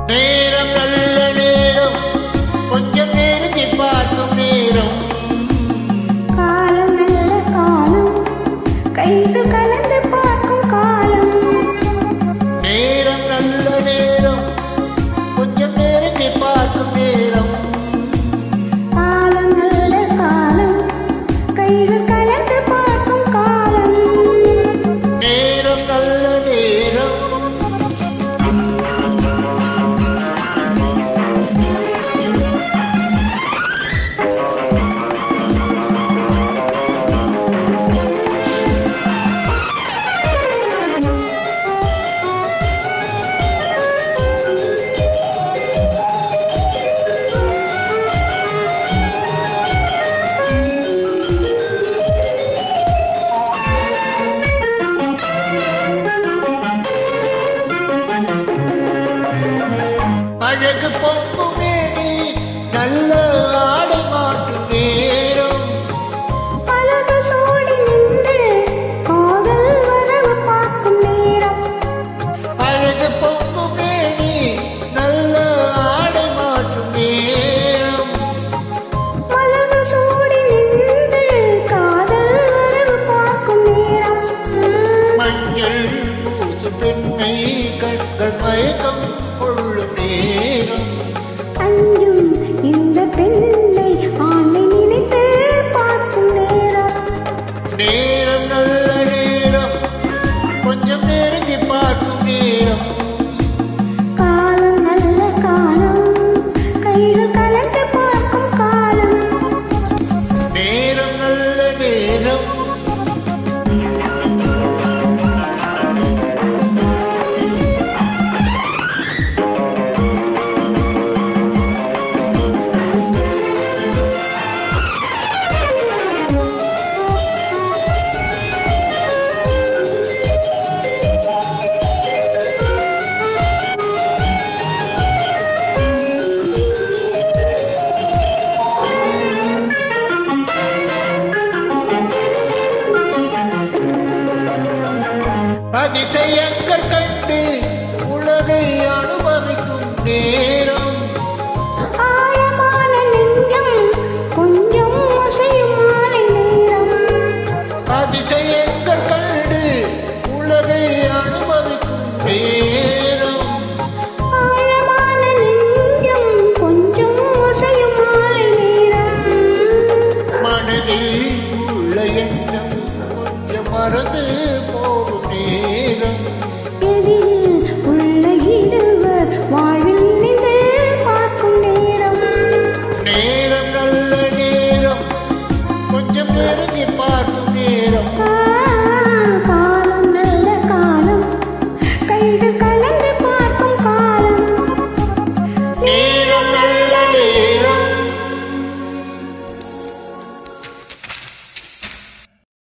நேரம் நல்ல நேரம், கொஞ்சம் நெருங்கி பார்க்கும் நேரம். காலம் நல்ல காலம், கைகள் கலந்து பார்க்கும் காலம். நேரம் நல்ல நேரம், கொஞ்சம் நெருங்கி பார்க்கும் நேரம். காலம் நல்ல காலம், கைகள் கலந்து பார்க்கும் காலம். நேரம் நல்ல நேரம். அழகு பொங்கும் மேனி, நல்ல ஆடை மாட்டும் நேரம். அழகு சூடி நின்று காதல் வரவு பார்க்கும் நேரம். அழகு பொங்கும் மேனி, நல்ல ஆடை மாட்டும் நேரம். அழகு சூடி நின்று காதல் வரவு பார்க்கும் நேரம். மஞ்சள் பூசு பெண்ணை கண்கள் மயக்கம் கொள்ளும் நேரம். அஞ்சும்